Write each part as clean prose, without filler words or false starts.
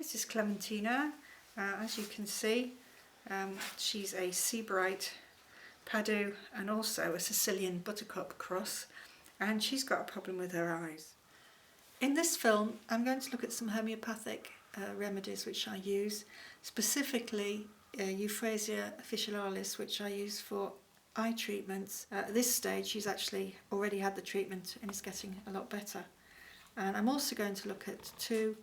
This is Clementina. As you can see, she's a Seabright Padu and also a Sicilian Buttercup cross, and she's got a problem with her eyes. In this film I'm going to look at some homeopathic remedies which I use, specifically euphrasia officinalis, which I use for eye treatments. At this stage she's actually already had the treatment and is getting a lot better. And I'm also going to look at two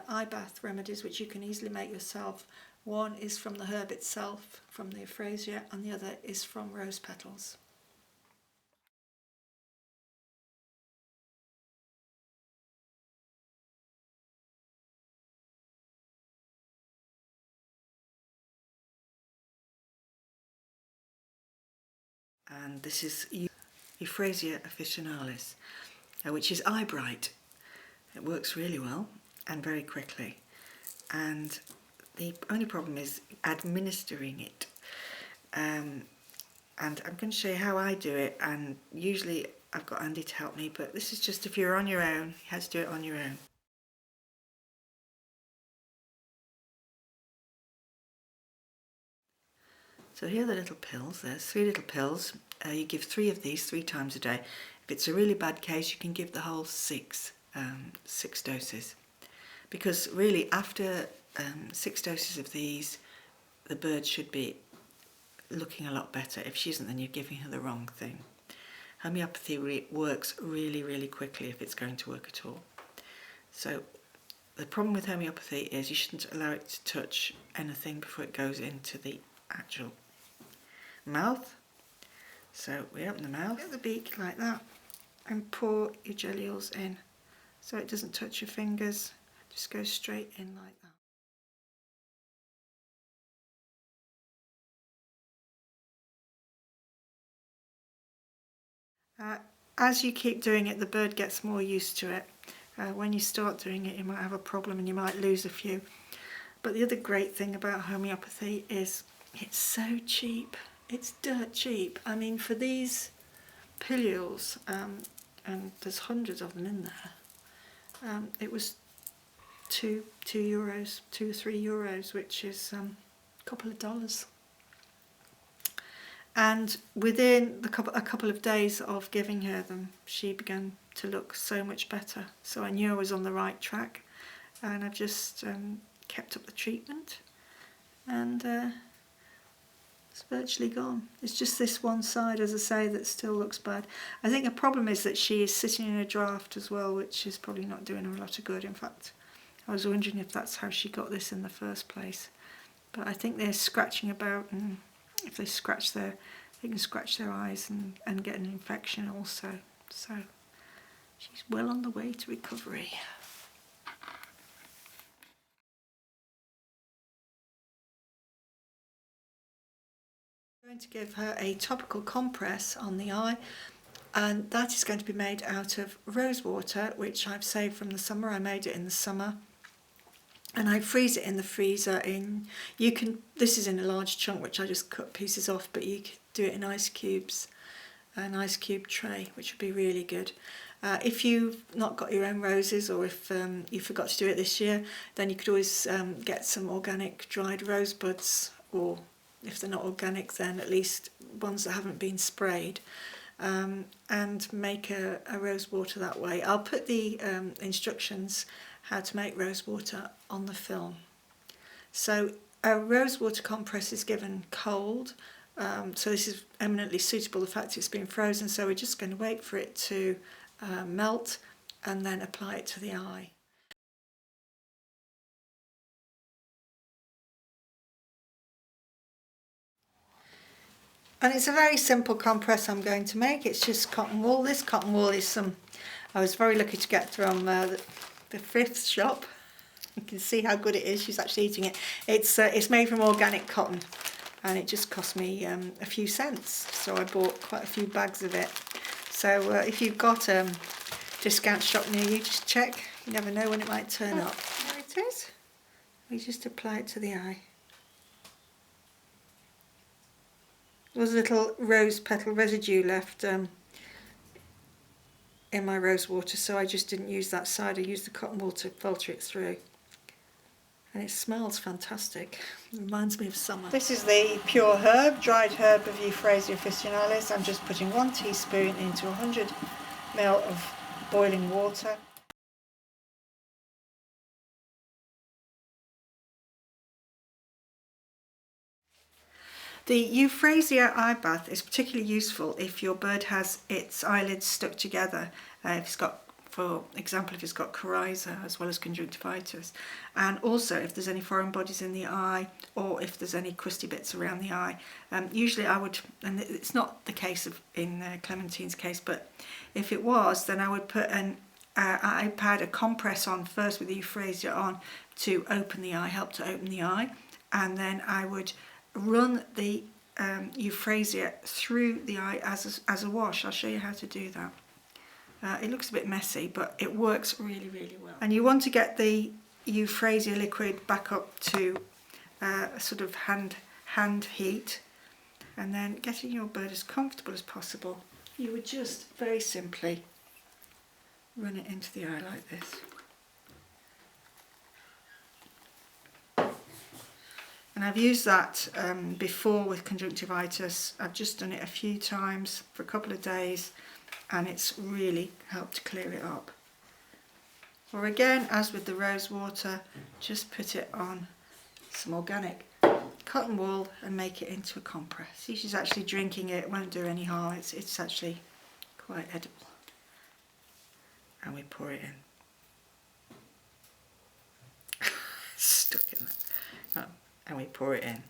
eye bath remedies which you can easily make yourself. One is from the herb itself, from the euphrasia, and the other is from rose petals. And this is euphrasia officinalis, which is eye bright. It works really well and very quickly, and the only problem is administering it. And I'm going to show you how I do it, and usually I've got Andy to help me, but this is just if you're on your own, you have to do it on your own. So here are the little pills. There's 3 little pills. You give 3 of these 3 times a day. If it's a really bad case, you can give the whole 6 doses, because really after 6 doses of these, the bird should be looking a lot better. If she isn't, then you're giving her the wrong thing. Homeopathy works really quickly if it's going to work at all. So the problem with homeopathy is you shouldn't allow it to touch anything before it goes into the actual mouth. So we open the mouth, get the beak like that, and pour your jelly oils in so it doesn't touch your fingers. Just go straight in like that. As you keep doing it, the bird gets more used to it. When you start doing it, you might have a problem and you might lose a few. But the other great thing about homeopathy is it's so cheap. It's dirt cheap. I mean, for these pillules, and there's hundreds of them in there, it was €2 or 3 euros, which is a couple of dollars. And within a couple of days of giving her them, she began to look so much better. So I knew I was on the right track, and I've just kept up the treatment, and it's virtually gone. It's just this one side, as I say, that still looks bad. I think the problem is that she is sitting in a draft as well, which is probably not doing her a lot of good. In fact, I was wondering if that's how she got this in the first place. But I think they're scratching about, and if they can scratch their eyes and get an infection also. So she's well on the way to recovery. I'm going to give her a topical compress on the eye, and that is going to be made out of rose water, which I've saved from the summer. I made it in the summer, and I freeze it in the freezer. This is in a large chunk which I just cut pieces off, but you could do it in ice cubes, an ice cube tray, which would be really good. If you've not got your own roses, or if you forgot to do it this year, then you could always get some organic dried rose buds, or if they're not organic, then at least ones that haven't been sprayed, and make a rose water that way. I'll put the instructions how to make rose water on the film. So a rose water compress is given cold, so this is eminently suitable, the fact it's been frozen, so we're just going to wait for it to melt and then apply it to the eye. And it's a very simple compress I'm going to make. It's just cotton wool. This cotton wool is I was very lucky to get from the thrift shop. You can see how good it is. She's actually eating it. It's made from organic cotton, and it just cost me a few cents. So I bought quite a few bags of it. So if you've got a discount shop near you, just check. You never know when it might turn up. There it is. We just apply it to the eye. There was a little rose petal residue left in my rose water, so I just didn't use that side. I used the cotton wool to filter it through. and it smells fantastic. It reminds me of summer. This is the pure herb, dried herb of Euphrasia officinalis. I'm just putting 1 teaspoon into 100 ml of boiling water. The euphrasia eye bath is particularly useful if your bird has its eyelids stuck together, if it's got, for example, if it's got coryza as well as conjunctivitis, and also if there's any foreign bodies in the eye or if there's any crusty bits around the eye. Usually I would, and it's not the case in Clementine's case, but if it was, then I would put an iPad, a compress on first with the euphrasia on to open the eye, help to open the eye, and then I would run the euphrasia through the eye as a wash. I'll show you how to do that. It looks a bit messy, but it works really, really well. And you want to get the euphrasia liquid back up to a sort of hand heat, and then getting your bird as comfortable as possible. You would just very simply run it into the eye like this. And I've used that before with conjunctivitis. I've just done it a few times for a couple of days, and it's really helped to clear it up. Or again, as with the rose water, just put it on some organic cotton wool and make it into a compress. See, she's actually drinking it, won't do any harm, it's actually quite edible. And we pour it in. Stuck in there. Oh. And we pour it in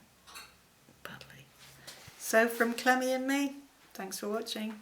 badly. So from Clemmy and me, thanks for watching.